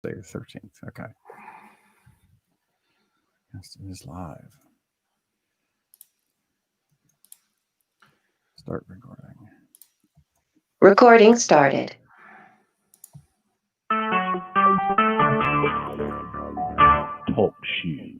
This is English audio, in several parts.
Day the 13th. Okay. Yes, it is live. Start recording. Recording started. Talk shoe.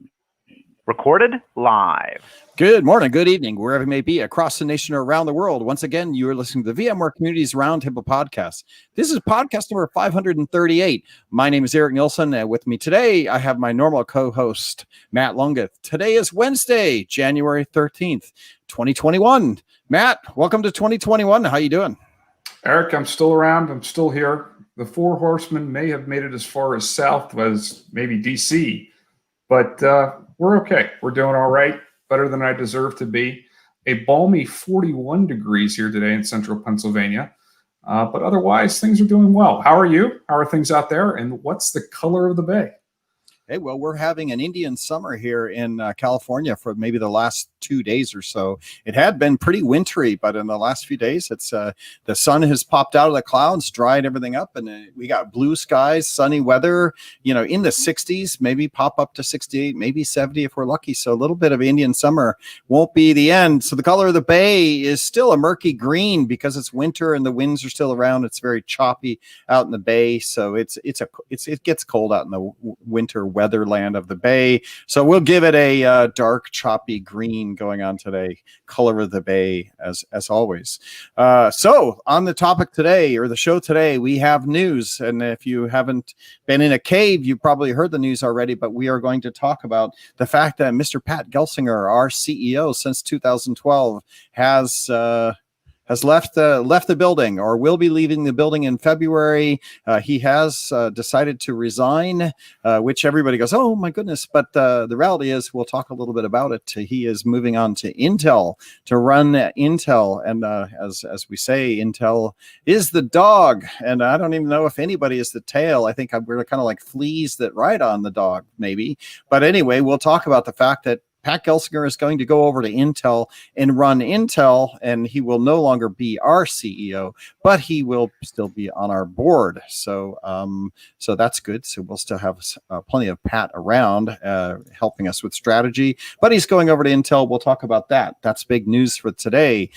Recorded live. Good morning, good evening, wherever you may be across the nation or around the world. Once again, you are listening to the VMware Communities Roundtable podcast. This is podcast number 538. My name is Eric Nilsson, and with me today, I have my normal co-host, Matt Lungeth. Today is Wednesday, January 13th, 2021. Matt, welcome to 2021. How you doing? Eric, I'm still around. I'm still here. The Four Horsemen may have made it as far as south as maybe DC, but we're okay. We're doing all right. Better than I deserve to be. A balmy 41 degrees here today in central Pennsylvania. But otherwise, things are doing well. How are you? How are things out there? And what's the color of the bay? Hey, well, we're having an Indian summer here in California for maybe the last 2 days or so. It had been pretty wintry, but in the last few days, it's the sun has popped out of the clouds, dried everything up, and we got blue skies, sunny weather, in the 60s, maybe pop up to 68, maybe 70 if we're lucky. So a little bit of Indian summer won't be the end. So the color of the bay is still a murky green because it's winter and the winds are still around. It's very choppy out in the bay, so it gets cold out in the winter weatherland of the bay. So we'll give it a dark, choppy green going on today. Color of the bay, as always. So on the topic today, or the show today, we have news. And if you haven't been in a cave, you've probably heard the news already, but we are going to talk about the fact that Mr. Pat Gelsinger, our CEO since 2012, has left the building, or will be leaving the building in February. He has decided to resign, which everybody goes, oh my goodness. But the reality is, we'll talk a little bit about it. He is moving on to Intel to run Intel. And as we say, Intel is the dog. And I don't even know if anybody is the tail. I think we're kind of like fleas that ride on the dog, maybe. But anyway, we'll talk about the fact that Pat Gelsinger is going to go over to Intel and run Intel, and he will no longer be our CEO, but he will still be on our board. So that's good. So we'll still have plenty of Pat around helping us with strategy, but he's going over to Intel. We'll talk about that. That's big news for today,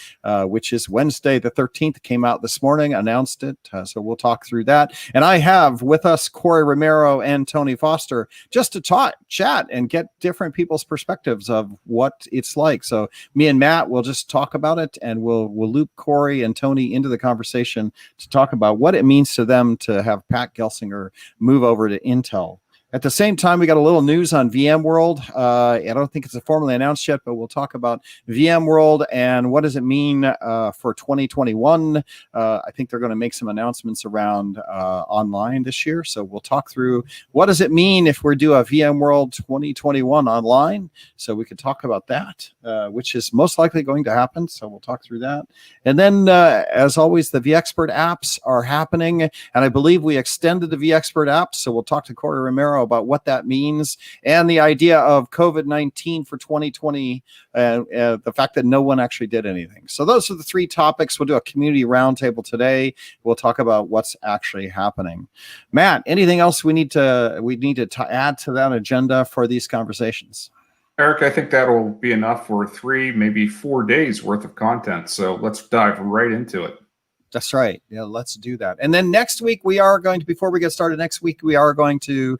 which is Wednesday the 13th. Came out this morning, announced it. So we'll talk through that. And I have with us Corey Romero and Tony Foster just to chat and get different people's perspectives of what it's like. So me and Matt will just talk about it, and we'll loop Corey and Tony into the conversation to talk about what it means to them to have Pat Gelsinger move over to Intel. At the same time, we got a little news on VMware World. I don't think it's formally announced yet, but we'll talk about VMware World and what does it mean for 2021. I think they're going to make some announcements around online this year. So we'll talk through what does it mean if we do a VMware World 2021 online. So we could talk about that, which is most likely going to happen. So we'll talk through that. And then, as always, the vExpert apps are happening. And I believe we extended the vExpert apps. So we'll talk to Corey Romero about what that means and the idea of COVID-19 for 2020, the fact that no one actually did anything. So those are the three topics. We'll do a community roundtable today. We'll talk about what's actually happening. Matt, anything else we need to add to that agenda for these conversations? Eric, I think that'll be enough for 3, maybe 4 days worth of content. So let's dive right into it. That's right. Yeah, let's do that. And then next week, before we get started next week, we are going to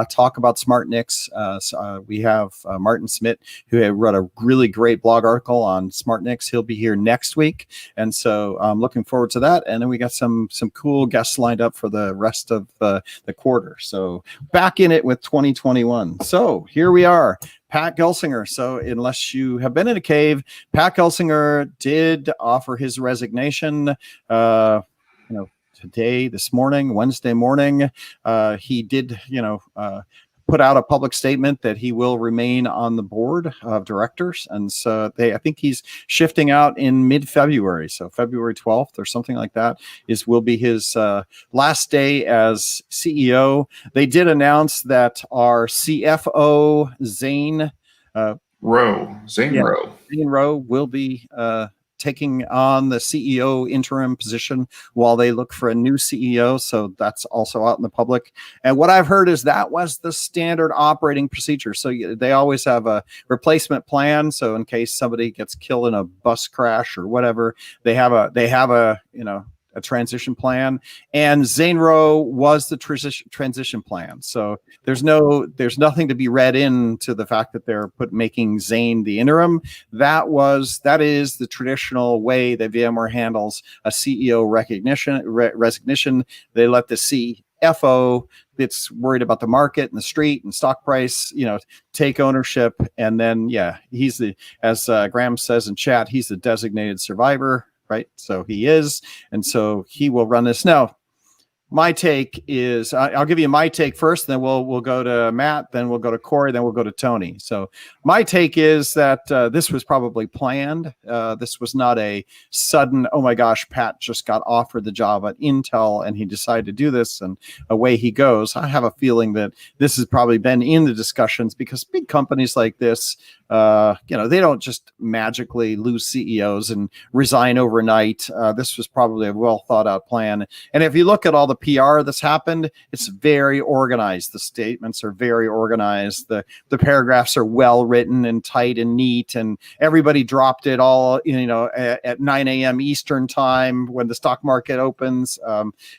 talk about smart NICs. We have Martin Smith, who wrote a really great blog article on smart NICs. He'll be here next week. And so I'm looking forward to that. And then we got some cool guests lined up for the rest of the quarter. So back in it with 2021. So here we are. Pat Gelsinger. So unless you have been in a cave, Pat Gelsinger did offer his resignation, today, this morning, Wednesday morning. He did, put out a public statement that he will remain on the board of directors. And so I think he's shifting out in mid-February. So February 12th or something like that will be his last day as CEO. They did announce that our CFO, Zane Rowe will be taking on the CEO interim position while they look for a new CEO. So that's also out in the public. And what I've heard is that was the standard operating procedure. So they always have a replacement plan. So in case somebody gets killed in a bus crash or whatever, they have a a transition plan, and Zainro was the transition plan. So there's nothing to be read into the fact that they're making Zane the interim. That is the traditional way that VMware handles a CEO resignation. They let the CFO that's worried about the market and the street and stock price, take ownership. And then, he's as Graham says in chat, he's the designated survivor. Right. So he is. And so he will run this. Now, my take is I'll give you my take first, then we'll go to Matt, then we'll go to Corey, then we'll go to Tony. So my take is that this was probably planned. This was not a sudden, oh my gosh, Pat just got offered the job at Intel and he decided to do this and away he goes. I have a feeling that this has probably been in the discussions because big companies like this, they don't just magically lose CEOs and resign overnight. This was probably a well thought out plan. And if you look at all the PR that's happened, it's very organized. The statements are very organized. The paragraphs are well written and tight and neat, and everybody dropped it all, at 9 a.m. Eastern time when the stock market opens.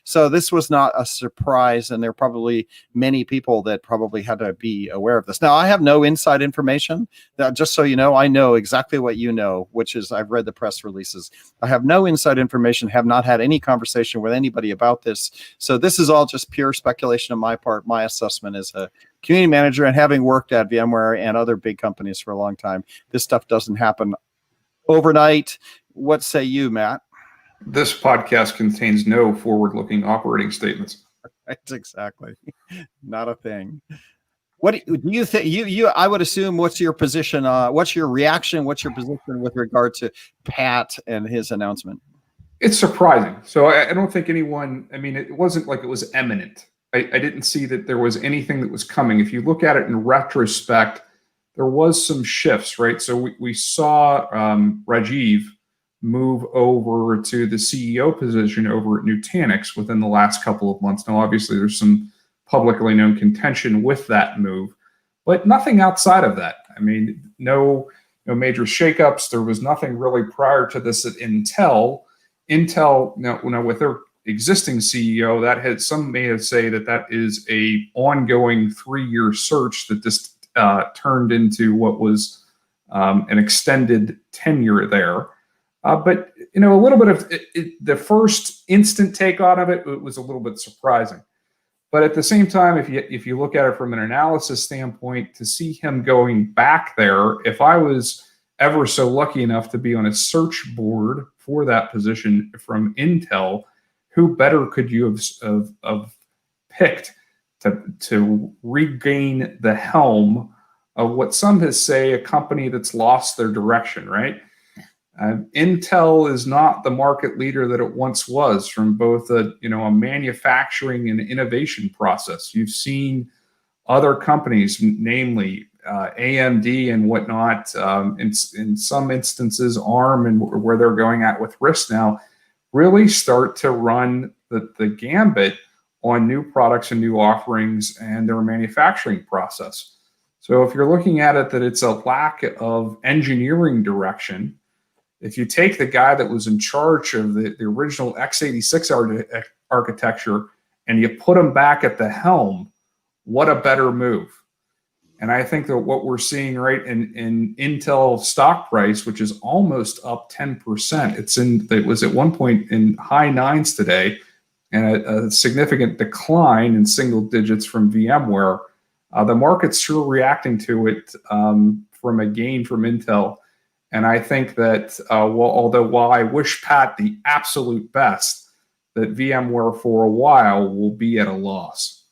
So this was not a surprise, and there are probably many people that probably had to be aware of this. Now, I have no inside information. Just so you know, I know exactly what you know, which is I've read the press releases. I have no inside information, have not had any conversation with anybody about this. So this is all just pure speculation on my part. My assessment as a community manager and having worked at VMware and other big companies for a long time, this stuff doesn't happen overnight. What say you, Matt? This podcast contains no forward-looking operating statements. That's exactly. Not a thing. What do you think? I would assume. What's your position? What's your reaction? What's your position with regard to Pat and his announcement? It's surprising. So I don't think anyone. I mean, it wasn't like it was imminent. I didn't see that there was anything that was coming. If you look at it in retrospect, there was some shifts, right? So we saw Rajiv move over to the CEO position over at Nutanix within the last couple of months. Now, obviously, there's some publicly known contention with that move, but nothing outside of that. I mean, no major shakeups. There was nothing really prior to this at Intel. Intel, now with their existing CEO, that had some may have say that is a ongoing 3-year search that this turned into what was an extended tenure there. But a little bit of the first instant take on of it was a little bit surprising. But at the same time, if you look at it from an analysis standpoint, to see him going back there, if I was ever so lucky enough to be on a search board for that position from Intel, who better could you have picked to regain the helm of what some has say a company that's lost their direction, right? Intel is not the market leader that it once was from both a manufacturing and innovation process. You've seen other companies, namely AMD and whatnot, in some instances ARM and where they're going at with RISC now, really start to run the gambit on new products and new offerings and their manufacturing process. So if you're looking at it that it's a lack of engineering direction, if you take the guy that was in charge of the original x86 architecture and you put him back at the helm, what a better move. And I think that what we're seeing right in Intel stock price, which is almost up 10%, it was at one point in high 9s today, and a significant decline in single digits from VMware. The market's sure reacting to it from a gain from Intel. And I think that while I wish Pat the absolute best, that VMware for a while will be at a loss.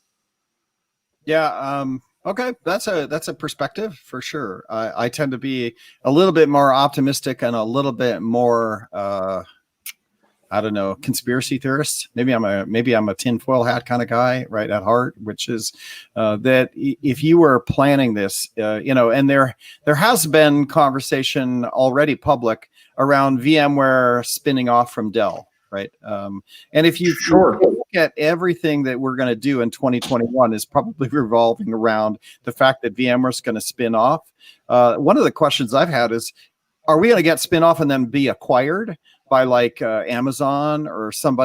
Yeah. Okay. That's a perspective for sure. I tend to be a little bit more optimistic and a little bit more I don't know, conspiracy theorist. Maybe I'm a tinfoil hat kind of guy, right, at heart, which is that if you were planning this, and there has been conversation already public around VMware spinning off from Dell, right? And if you look at everything that we're going to do in 2021 is probably revolving around the fact that VMware is going to spin off. One of the questions I've had is, are we going to get spin off and then be acquired by like Amazon or some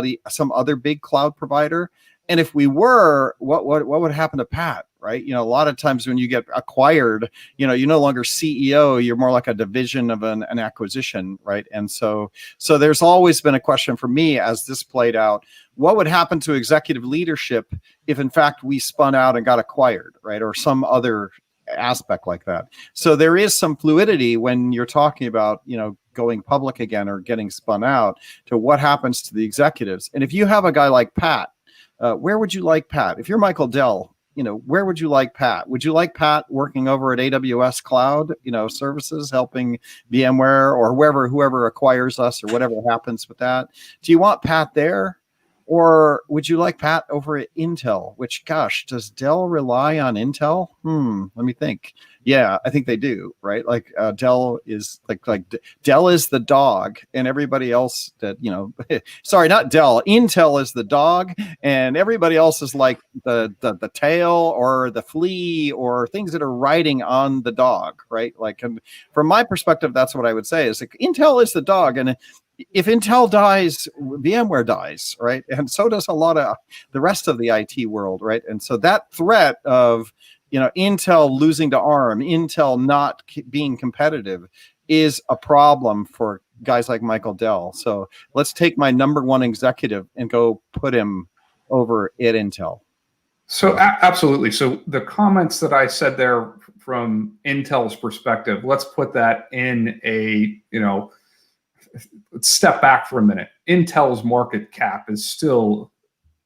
other big cloud provider? And if we were, what would happen to Pat, right? A lot of times when you get acquired, you're no longer CEO, you're more like a division of an acquisition, right? And so there's always been a question for me as this played out, what would happen to executive leadership if in fact we spun out and got acquired, right? Or some other aspect like that. So there is some fluidity when you're talking about, going public again or getting spun out, to what happens to the executives. And if you have a guy like Pat, where would you like Pat? If you're Michael Dell, where would you like Pat? Would you like Pat working over at AWS Cloud, services, helping VMware or whoever acquires us or whatever happens with that? Do you want Pat there? Or would you like Pat over at Intel? Which, gosh, does Dell rely on Intel? Let me think. Yeah, I think they do, right? Like Dell is like Dell is the dog, and everybody else that sorry, not Dell. Intel is the dog, and everybody else is like the tail or the flea or things that are riding on the dog, right? Like, and from my perspective, that's what I would say is like Intel is the dog, and if Intel dies, VMware dies, right? And so does a lot of the rest of the IT world, right? And so that threat of, Intel losing to ARM, Intel not being competitive is a problem for guys like Michael Dell. So let's take my number one executive and go put him over at Intel. So absolutely. So the comments that I said there from Intel's perspective, let's put that in a, let's step back for a minute. Intel's market cap is still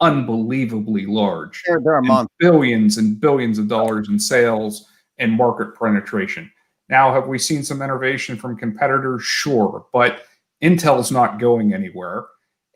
unbelievably large. They're billions and billions of dollars in sales and market penetration. Now, have we seen some innovation from competitors? Sure, but Intel's not going anywhere.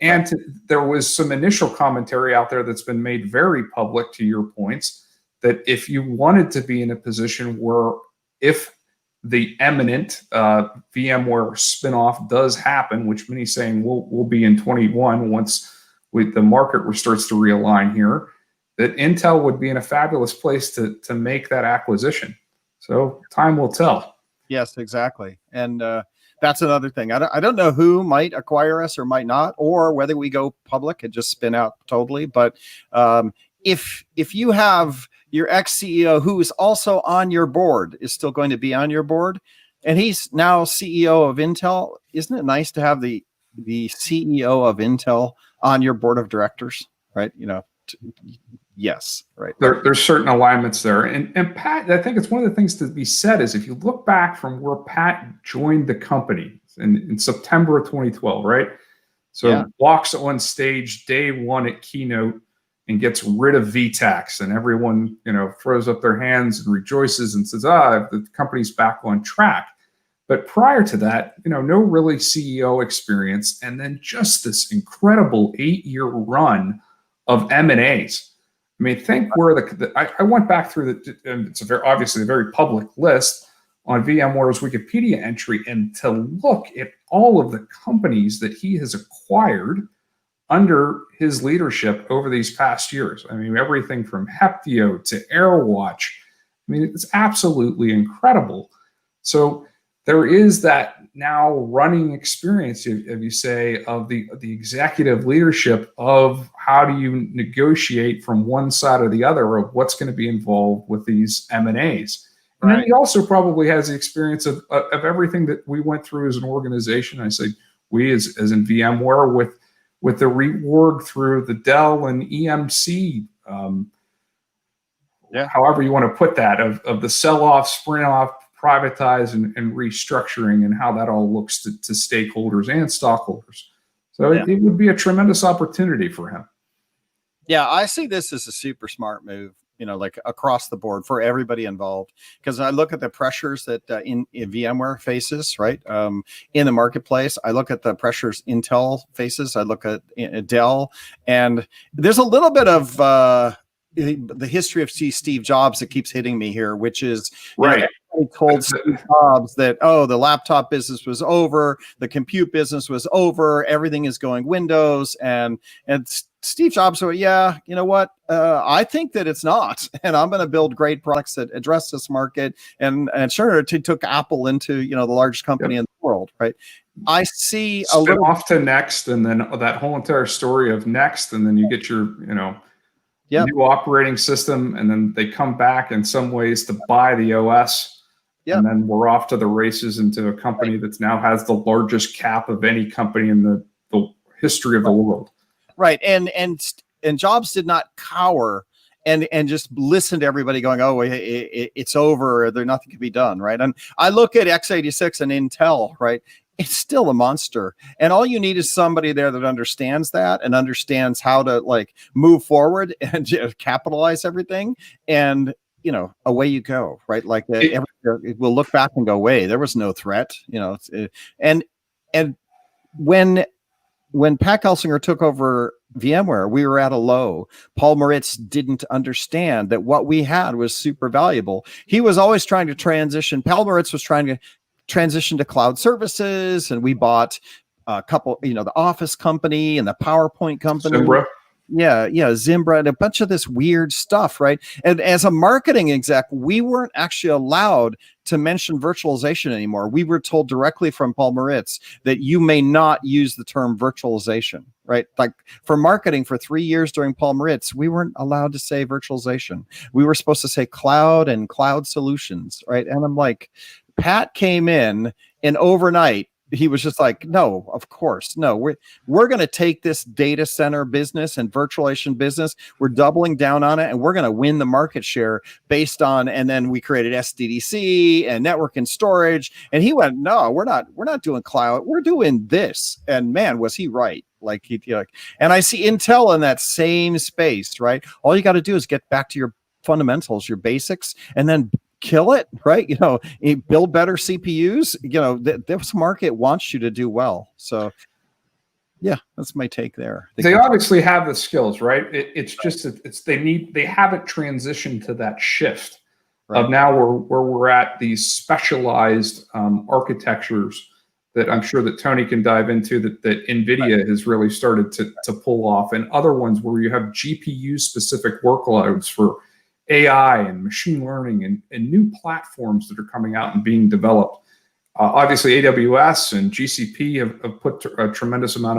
And there was some initial commentary out there that's been made very public, to your points, that if you wanted to be in a position where if the imminent VMware spinoff does happen, which many saying will be in 21 once the market starts to realign here, that Intel would be in a fabulous place to make that acquisition. So time will tell. Yes, exactly. And that's another thing. I don't know who might acquire us or might not, or whether we go public and just spin out totally. But if you have your ex-CEO who is also on your board, is still going to be on your board, and he's now CEO of Intel, isn't it nice to have the CEO of Intel on your board of directors, right? Yes, right. There's certain alignments there. And Pat, I think it's one of the things to be said is if you look back from where Pat joined the company in September of 2012, right? So walks on stage day one at keynote and gets rid of VTAX, and everyone, throws up their hands and rejoices and says, the company's back on track. But prior to that, no really CEO experience, and then just this incredible 8-year run of M&As. I mean, think where I went back through it's obviously a very public list on VMware's Wikipedia entry, and to look at all of the companies that he has acquired under his leadership over these past years. I mean, everything from Heptio to AirWatch. I mean, it's absolutely incredible. So there is that now running experience, if you say, of the executive leadership of how do you negotiate from one side or the other of what's going to be involved with these M&As. And then he also probably has the experience of everything that we went through as an organization. I say we as in VMware with the reorg through the Dell and EMC, however you want to put that, of the sell-off, sprint-off, privatize, and restructuring, and how that all looks to stakeholders and stockholders. So it would be a tremendous opportunity for him. Yeah, I see this as a super smart move like across the board for everybody involved. Because I look at the pressures that in VMware faces, right, in the marketplace. I look at the pressures Intel faces. I look at Dell, and there's a little bit of the history of Steve Jobs that keeps hitting me here, which is Right. I told Steve Jobs that, the laptop business was over, the compute business was over, everything is going Windows, and Steve Jobs said, yeah, you know what? I think that it's not, and I'm going to build great products that address this market. And sure, it took Apple into the largest company in the world, right? I see a little off to Next, and then that whole entire story of Next, and then you get your new operating system, and then they come back in some ways to buy the OS. And then we're off to the races into a company that now has the largest cap of any company in the history of the world. Right. And Jobs did not cower and just listen to everybody going, oh, it's over. There nothing can be done. Right. And I look at x86 and Intel, right? It's still a monster. And all you need is somebody there that understands that and understands how to move forward and capitalize everything. And away you go, right? We'll look back and go, wait, there was no threat, and when Pat Gelsinger took over VMware, we were at a low. Paul Maritz didn't understand that what we had was super valuable. He was always trying to transition. Paul Maritz was trying to transition to cloud services, and we bought a couple, the Office company and the PowerPoint company. Zimbra. Yeah, Zimbra and a bunch of this weird stuff, right? And as a marketing exec, we weren't actually allowed to mention virtualization anymore. We were told directly from Paul Maritz that you may not use the term virtualization, right? Like for marketing for 3 years during Paul Maritz, we weren't allowed to say virtualization. We were supposed to say cloud and cloud solutions, right? And I'm like, Pat came in and overnight, he was just like, no, of course, no. We're going to take this data center business and virtualization business. We're doubling down on it, and we're going to win the market share based on. And then we created SDDC and network and storage. And he went, no, we're not doing cloud. We're doing this. And man, was he right? And I see Intel in that same space, right? All you got to do is get back to your fundamentals, your basics, and then kill it, right? Build better CPUs. This market wants you to do well. So, yeah, that's my take there. They obviously have the skills, right? It's just they haven't transitioned to that shift of now where we're at these specialized architectures that I'm sure that Tony can dive into that NVIDIA has really started to pull off, and other ones where you have GPU specific workloads for AI and machine learning and new platforms that are coming out and being developed. Obviously, AWS and GCP have put a tremendous amount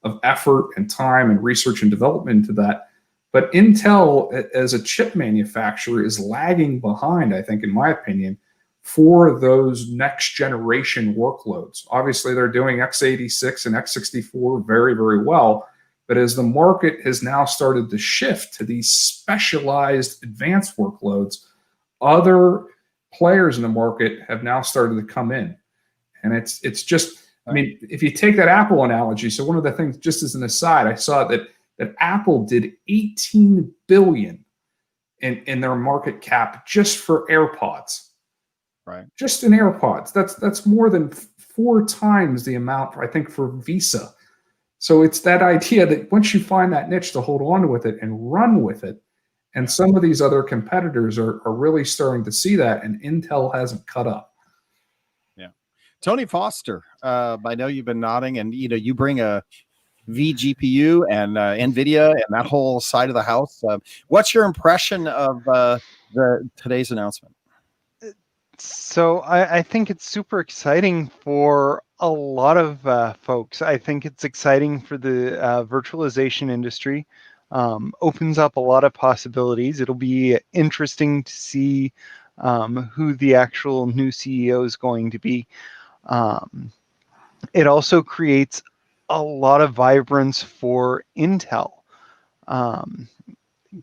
of effort and time and research and development into that. But Intel, as a chip manufacturer, is lagging behind, I think, in my opinion, for those next generation workloads. Obviously, they're doing x86 and x64 very, very well. But as the market has now started to shift to these specialized advanced workloads, other players in the market have now started to come in. And it's just, I mean, if you take that Apple analogy, so one of the things, just as an aside, I saw that Apple did $18 billion in their market cap just for AirPods. Right. Just in AirPods. That's more than 4 times the amount, I think, for Visa. So it's that idea that once you find that niche, to hold on with it and run with it. And some of these other competitors are really starting to see that, and Intel hasn't cut up. Yeah. Tony Foster, I know you've been nodding, and you bring a vGPU and NVIDIA and that whole side of the house. What's your impression of today's announcement? So I think it's super exciting for a lot of folks. I think it's exciting for the virtualization industry. Opens up a lot of possibilities. It'll be interesting to see who the actual new CEO is going to be. It also creates a lot of vibrance for Intel.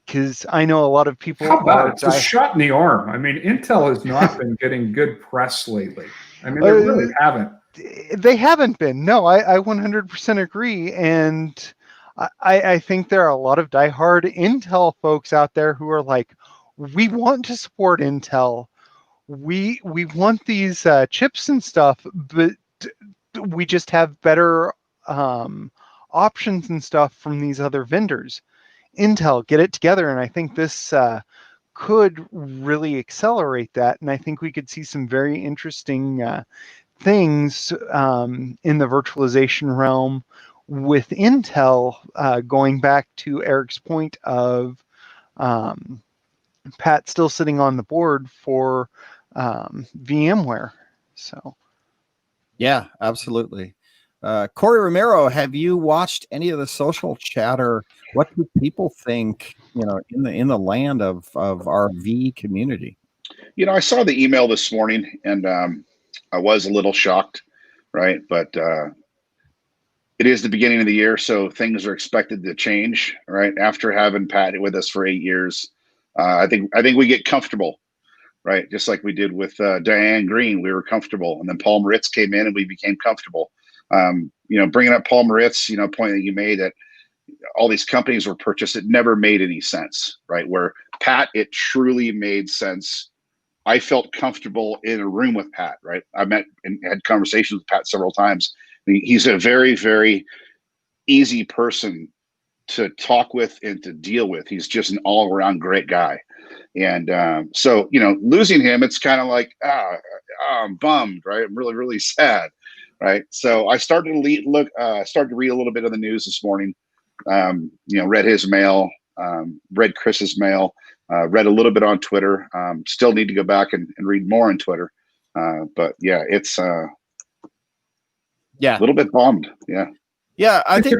Because I know a lot of people. How about it's a shot in the arm? I mean, Intel has not been getting good press lately. I mean, they really haven't. They haven't been. No, I 100% agree. And I think there are a lot of diehard Intel folks out there who are like, we want to support Intel. We want these chips and stuff, but we just have better options and stuff from these other vendors. Intel, get it together, and I think this could really accelerate that. And I think we could see some very interesting things in the virtualization realm with Intel, going back to Eric's point of Pat still sitting on the board for VMware. So, Yeah, absolutely. Corey Romero, have you watched any of the social chatter? What do people think, in the land of our V community? I saw the email this morning, and I was a little shocked, right? But it is the beginning of the year, so things are expected to change, right? After having Pat with us for 8 years, I think we get comfortable, right? Just like we did with Diane Green, we were comfortable, and then Paul Moritz came in, and we became comfortable. Bringing up Paul Moritz, point that you made that all these companies were purchased, it never made any sense, right? Where Pat, it truly made sense. I felt comfortable in a room with Pat, right? I met and had conversations with Pat several times. He's a very, very easy person to talk with and to deal with. He's just an all-around great guy. And so, losing him, it's kind of like, I'm bummed, right? I'm really, really sad, right? So I started to read a little bit of the news this morning. Read his mail, read Chris's mail, read a little bit on Twitter. Still need to go back and read more on Twitter. But yeah, it's a little bit bummed. Yeah. Yeah, I think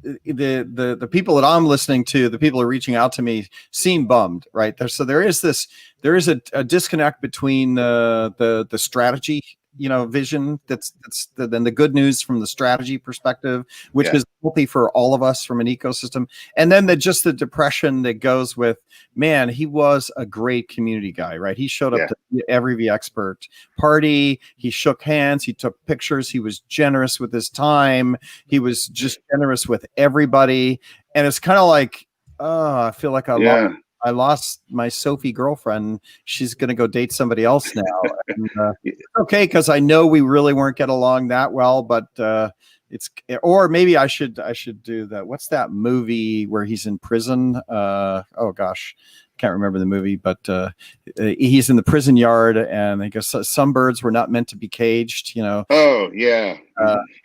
the people that I'm listening to, the people who are reaching out to me, seem bummed, right? There is a disconnect between the strategy, vision that's then the good news from the strategy perspective, which is healthy for all of us from an ecosystem, and then just the depression that goes with, man, he was a great community guy, right? He showed up to every vExpert party, he shook hands, he took pictures, he was generous with his time, he was just generous with everybody, and it's kind of like, I feel like I lost my Sophie girlfriend. She's going to go date somebody else now. And, it's okay, because I know we really weren't get along that well, but or maybe I should do that. What's that movie where he's in prison? Oh gosh, can't remember the movie, but he's in the prison yard, and I guess some birds were not meant to be caged. Oh yeah.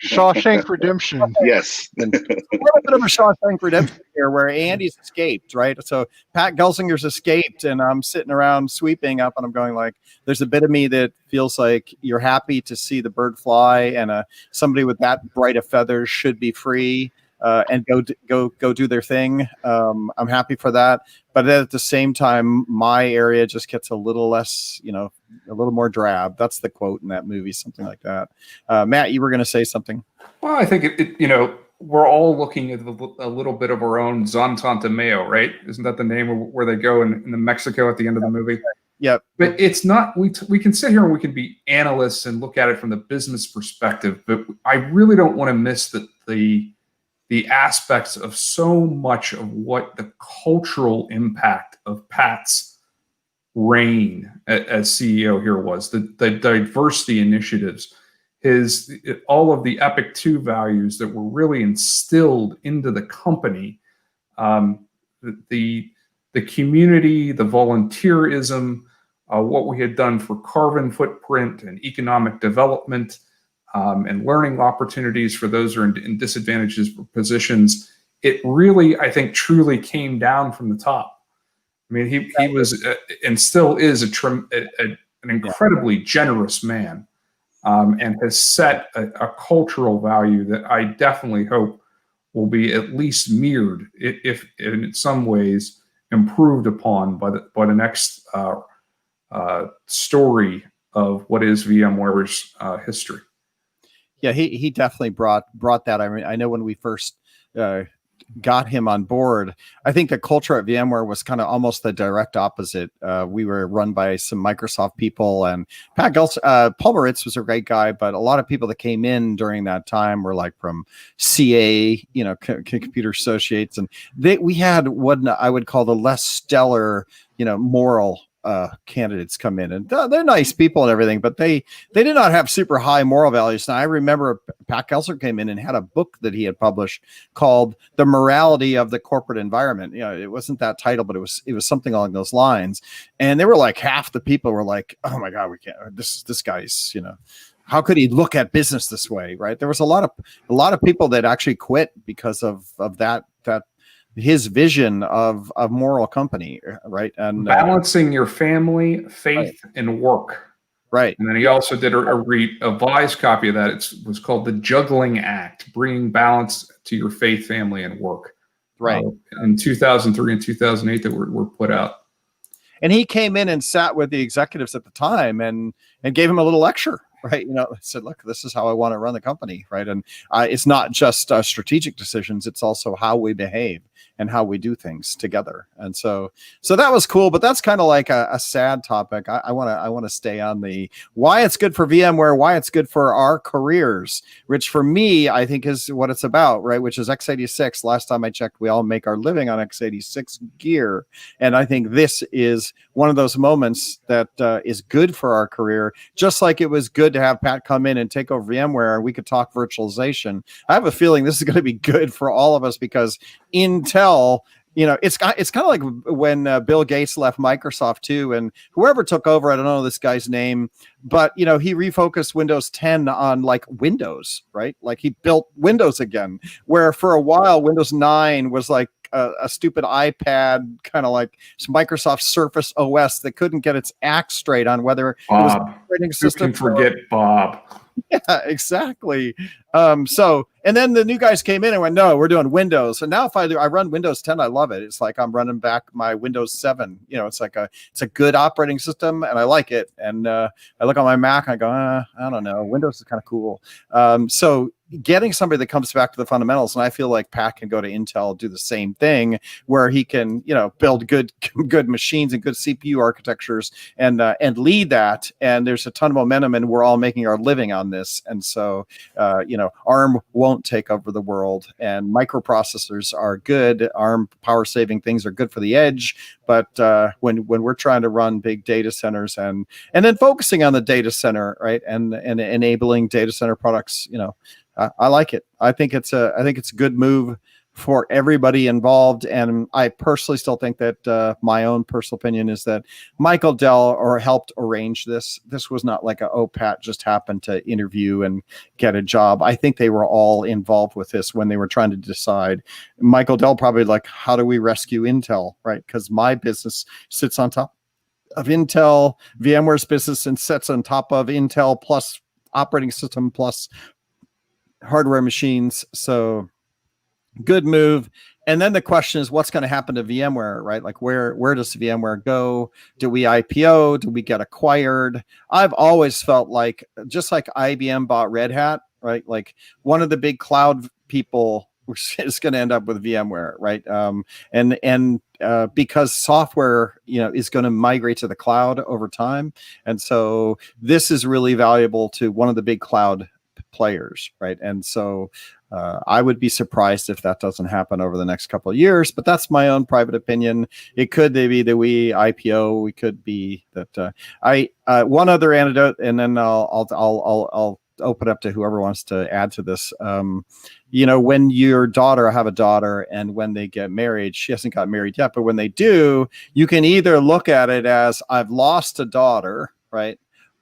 Shawshank Redemption. Yes. A little bit of a Shawshank Redemption here, where Andy's escaped, right? So Pat Gelsinger's escaped, and I'm sitting around sweeping up, and I'm going like, there's a bit of me that feels like you're happy to see the bird fly, and somebody with that bright of feathers should be free. And go do their thing. I'm happy for that, but at the same time, my area just gets a little less, a little more drab. That's the quote in that movie, something like that. Matt, you were going to say something. Well, I think we're all looking at a little bit of our own Zontante Mayo, right? Isn't that the name of where they go in the Mexico at the end of the movie? Yep. But it's not. We can sit here and we can be analysts and look at it from the business perspective, but I really don't want to miss the aspects of so much of what the cultural impact of Pat's reign as CEO here was, the diversity initiatives, all of the Epic 2 values that were really instilled into the company, the community, the volunteerism, what we had done for carbon footprint and economic development, and learning opportunities for those who are in disadvantaged positions. It really, I think, truly came down from the top. I mean, he was and still is an incredibly generous man, and has set a cultural value that I definitely hope will be at least mirrored, if in some ways improved upon by the next story of what is VMware's history. Yeah, he definitely brought that. I mean, I know when we first got him on board. I think the culture at VMware was kind of almost the direct opposite. We were run by some Microsoft people, and Paul Moritz was a great guy, but a lot of people that came in during that time were like from CA, Computer Associates, and we had what I would call the less stellar, moral candidates come in, and they're nice people and everything, but they did not have super high moral values. And I remember Pat Gelsinger came in and had a book that he had published called "The Morality of the Corporate Environment." It wasn't that title, but it was something along those lines. And they were like, half the people were like, "Oh my God, we can't. This guy's, how could he look at business this way?" Right? There was a lot of people that actually quit because of that his vision of moral company, right? And balancing your family, faith, right. and work. Right. And then he also did a revised copy of that. It was called the Juggling Act, bringing balance to your faith, family, and work. Right. In 2003 and 2008 that were put out. And he came in and sat with the executives at the time and gave him a little lecture. Right. Said, look, this is how I want to run the company. Right. And it's not just strategic decisions. It's also how we behave and how we do things together. And so that was cool. But that's kind of like a sad topic. I want to stay on the why it's good for VMware, why it's good for our careers, which for me, I think is what it's about. Right. Which is x86. Last time I checked, we all make our living on x86 gear. And I think this is one of those moments that is good for our career, just like it was good to have Pat come in and take over VMware and we could talk virtualization. I have a feeling this is going to be good for all of us because Intel, it's kind of like when Bill Gates left Microsoft too, and whoever took over, I don't know this guy's name, but he refocused Windows 10 on like Windows, right? Like he built Windows again, where for a while Windows 9 was like a stupid iPad, kind of like some Microsoft Surface OS that couldn't get its act straight on whether it was an operating system. Who can forget Bob? Yeah, exactly. And then the new guys came in and went, no, we're doing Windows. And now if I run Windows 10, I love it. It's like I'm running back my Windows 7. It's like it's a good operating system and I like it. And I look on my Mac and I go, I don't know. Windows is kind of cool. So getting somebody that comes back to the fundamentals, and I feel like Pat can go to Intel, do the same thing, where he can, build good machines and good CPU architectures and lead that. And there's a ton of momentum, and we're all making our living on this. And so, ARM won't take over the world, and microprocessors are good. ARM power saving things are good for the edge. But when we're trying to run big data centers and then focusing on the data center, right, and enabling data center products, I like it. I think it's a good move for everybody involved. And I personally still think that my own personal opinion is that Michael Dell helped arrange this. This was not like Pat just happened to interview and get a job. I think they were all involved with this when they were trying to decide. Michael Dell probably like, how do we rescue Intel, right? Because my business sits on top of Intel, VMware's business and sits on top of Intel plus operating system plus hardware machines. So good move. And then the question is, what's going to happen to VMware, right? Like where does VMware go? Do we IPO? Do we get acquired? I've always felt like, just like IBM bought Red Hat, right? Like one of the big cloud people is going to end up with VMware, right? Because software, is going to migrate to the cloud over time. And so this is really valuable to one of the big cloud players, right? And so I would be surprised if that doesn't happen over the next couple of years, but that's my own private opinion. It could be that we IPO. We could be that one other anecdote, and then I'll open up to whoever wants to add to this. When your daughter, I have a daughter, and when they get married, she hasn't got married yet, but when they do, you can either look at it as I've lost a daughter, right?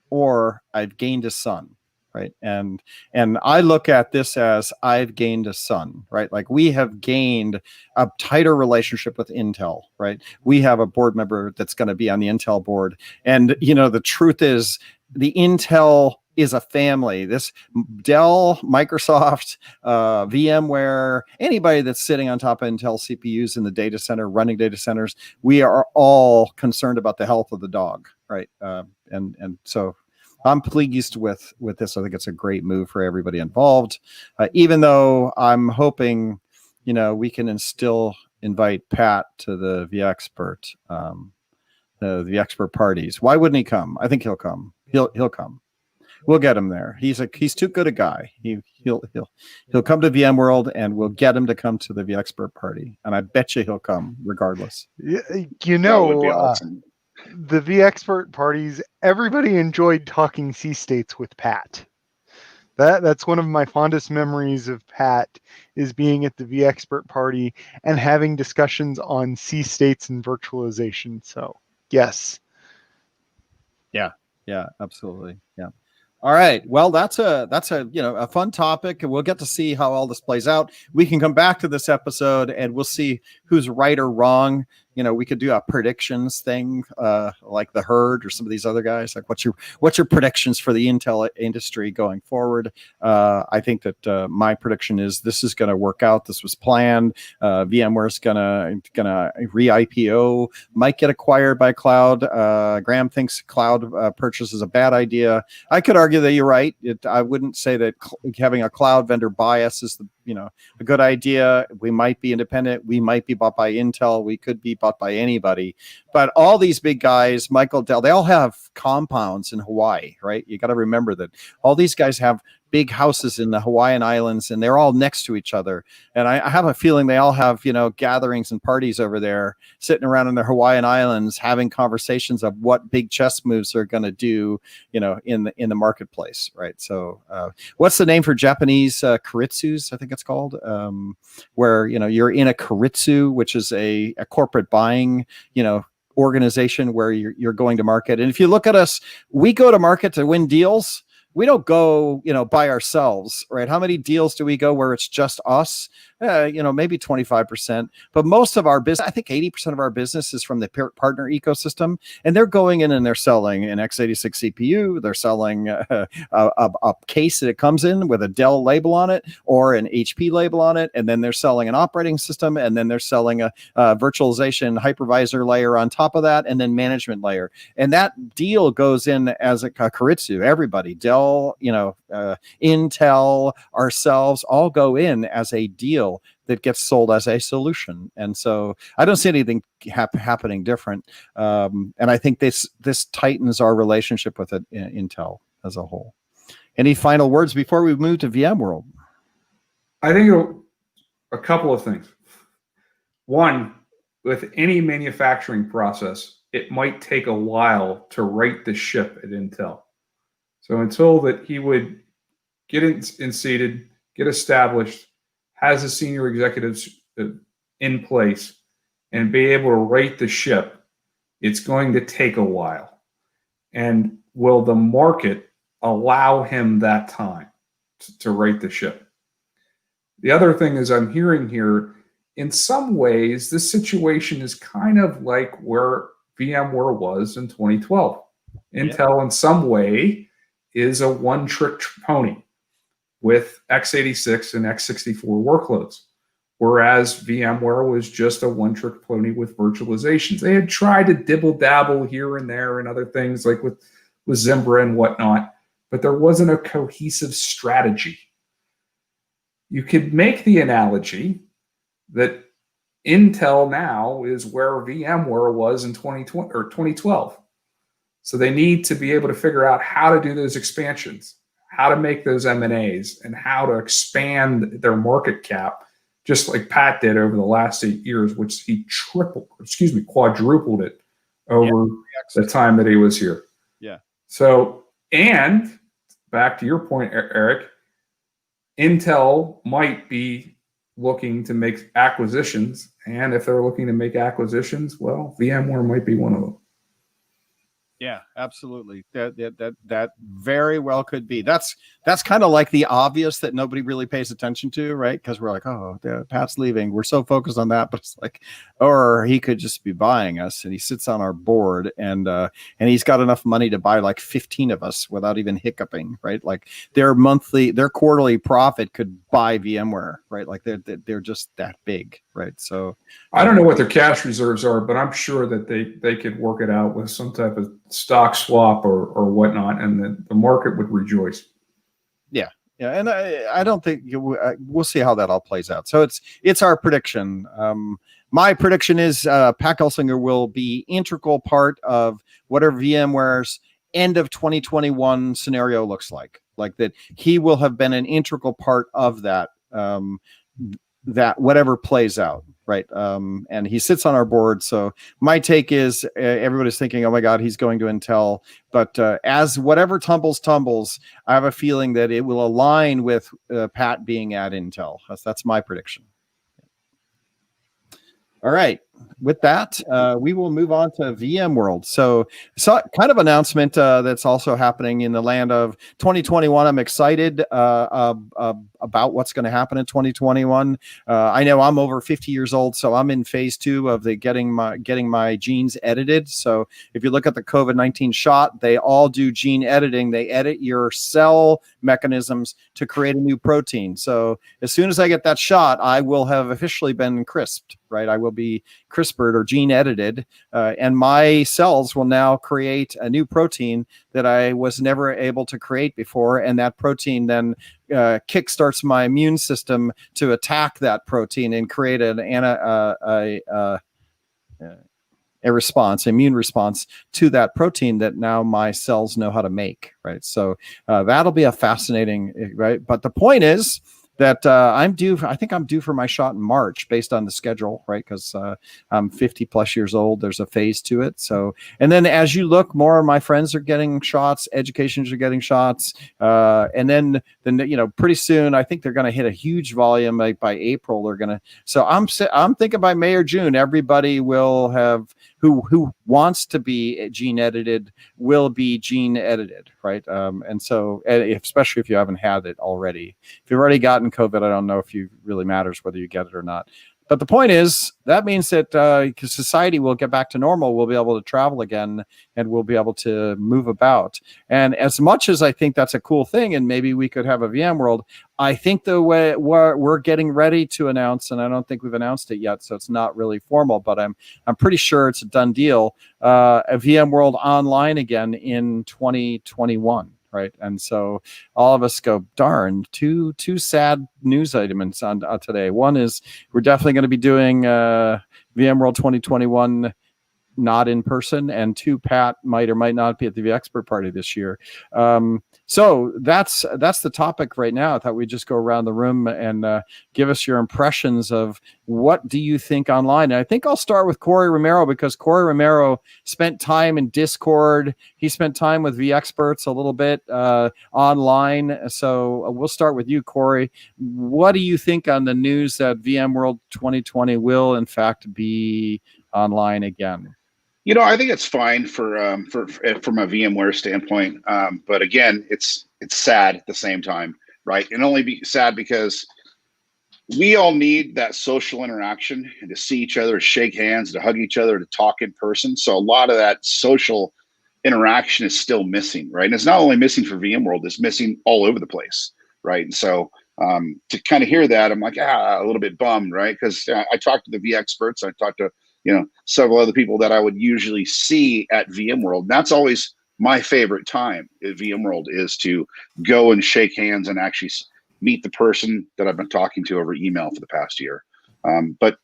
Or I've gained a son. Right. And I look at this as I've gained a son, right? Like we have gained a tighter relationship with Intel, right? We have a board member that's going to be on the Intel board. And, the truth is the Intel is a family. This Dell, Microsoft, VMware, anybody that's sitting on top of Intel CPUs in the data center, running data centers, we are all concerned about the health of the dog, right? And so I'm pleased with this. I think it's a great move for everybody involved, even though I'm hoping we can still invite Pat to the VExpert, the expert parties. Why wouldn't he come? I think he'll come. He'll come. We'll get him there. He's too good a guy. He'll come to VMworld, and we'll get him to come to the VExpert party. And I bet you he'll come regardless. That would be awesome. The VExpert parties, everybody enjoyed talking C states with Pat. That's one of my fondest memories of Pat, is being at the VExpert party and having discussions on C states and virtualization. So yes. Yeah, absolutely. Yeah. All right. Well, that's a fun topic, and we'll get to see how all this plays out. We can come back to this episode and we'll see who's right or wrong. We could do a predictions thing, like the Herd or some of these other guys. Like, what's your predictions for the Intel industry going forward? I think that my prediction is this is going to work out. This was planned. VMware's gonna re-IPO, might get acquired by cloud. Graham thinks cloud purchase is a bad idea. I could argue that you're right. I wouldn't say that having a cloud vendor bias is a good idea. We might be independent. We might be bought by Intel. We could be bought by anybody. But all these big guys, Michael, Dell, they all have compounds in Hawaii, right? You got to remember that all these guys have big houses in the Hawaiian Islands, and they're all next to each other. And I have a feeling they all have, gatherings and parties over there, sitting around in their Hawaiian Islands, having conversations of what big chess moves they're going to do, in the marketplace, right? So, what's the name for Japanese karitsus? I think it's called, where you're in a karitsu, which is a corporate buying, organization where you're going to market. And if you look at us, we go to market to win deals. We don't go, by ourselves, right? How many deals do we go where it's just us? Maybe 25%, but most of our business, I think 80% of our business is from the partner ecosystem, and they're going in and they're selling an x86 CPU. They're selling a case that it comes in with a Dell label on it or an HP label on it. And then they're selling an operating system, and then they're selling a virtualization hypervisor layer on top of that, and then management layer. And that deal goes in as a karitsu. Everybody, Dell, Intel, ourselves, all go in as a deal that gets sold as a solution. And so I don't see anything happening different. And I think this tightens our relationship with Intel as a whole. Any final words before we move to VMworld? I think a couple of things. One, with any manufacturing process, it might take a while to right the ship at Intel. So until that he would get in seated, get established, has the senior executives in place, and be able to right the ship, it's going to take a while. And will the market allow him that time to right the ship? The other thing is, I'm hearing here, in some ways, this situation is kind of like where VMware was in 2012. Intel, in some way, is a one-trick pony with x86 and x64 workloads, whereas VMware was just a one-trick pony with virtualizations. They had tried to dibble-dabble here and there and other things like with Zimbra and whatnot, but there wasn't a cohesive strategy. You could make the analogy that Intel now is where VMware was in 2020 or 2012. So they need to be able to figure out how to do those expansions, how to make those M&As, and how to expand their market cap, just like Pat did over the last 8 years, which he quadrupled it over the time that he was here. Yeah. So, and back to your point, Eric, Intel might be looking to make acquisitions, and if they're looking to make acquisitions, well, VMware might be one of them. Yeah, absolutely. That very well could be. That's kind of like the obvious that nobody really pays attention to, right? Because we're like, oh, Pat's leaving. We're so focused on that, but it's like, or he could just be buying us, and he sits on our board, and he's got enough money to buy like 15 of us without even hiccuping, right? Like their quarterly profit could buy VMware, right? Like they're just that big, right? So I don't know what their cash reserves are, but I'm sure that they could work it out with some type of stock swap or whatnot, and the market would rejoice. Yeah, and I don't think we'll see how that all plays out. So it's our prediction. My prediction is Pat Gelsinger will be integral part of whatever VMware's end of 2021 scenario looks like that he will have been an integral part of that, that whatever plays out, right? And he sits on our board. So my take is everybody's thinking, oh my God, he's going to Intel. But as whatever tumbles, I have a feeling that it will align with Pat being at Intel. That's my prediction. All right. With that, we will move on to VM World. So kind of announcement that's also happening in the land of 2021. I'm excited about what's going to happen in 2021. I know I'm over 50 years old, so I'm in phase 2 of the getting my genes edited. So if you look at the COVID-19 shot, they all do gene editing. They edit your cell mechanisms to create a new protein. So as soon as I get that shot, I will have officially been crisped, right? I will be CRISPRed or gene edited, and my cells will now create a new protein that I was never able to create before, and that protein then kickstarts my immune system to attack that protein and create an immune response to that protein that now my cells know how to make, right? So that'll be a fascinating, right? But the point is that I think I'm due for my shot in March based on the schedule, right? Because I'm 50 plus years old. There's a phase to it. So, and then as you look, more of my friends are getting shots, educations are getting shots. And then, pretty soon, I think they're going to hit a huge volume. Like by April, they're going to, so I'm thinking by May or June, everybody will have, who wants to be gene edited will be gene edited, right? And so, especially if you haven't had it already, if you've already gotten COVID, I don't know if it really matters whether you get it or not. But the point is, that means that society will get back to normal. We'll be able to travel again, and we'll be able to move about. And as much as I think that's a cool thing, and maybe we could have a VM World, I think the way we're getting ready to announce, and I don't think we've announced it yet, so it's not really formal, but I'm pretty sure it's a done deal, a VM World online again in 2021. Right. And so all of us go, darn, two sad news items on today. One is we're definitely going to be doing VMworld 2021 not in person, and 2, Pat might or might not be at the VExpert party this year. So that's the topic right now. I thought we'd just go around the room and give us your impressions of what do you think online. And I think I'll start with Corey Romero, because Corey Romero spent time in Discord. He spent time with VExperts a little bit online. So we'll start with you, Corey. What do you think on the news that VMworld 2020 will in fact be online again? I think it's fine from a VMware standpoint, but again, it's sad at the same time, right? And only be sad because we all need that social interaction and to see each other, shake hands, to hug each other, to talk in person. So a lot of that social interaction is still missing, right? And it's not only missing for VMworld; it's missing all over the place, right? And so to kind of hear that, I'm like, a little bit bummed, right? Because I talked to the VExperts, I talked to several other people that I would usually see at VMworld. That's always my favorite time at VMworld, is to go and shake hands and actually meet the person that I've been talking to over email for the past year. But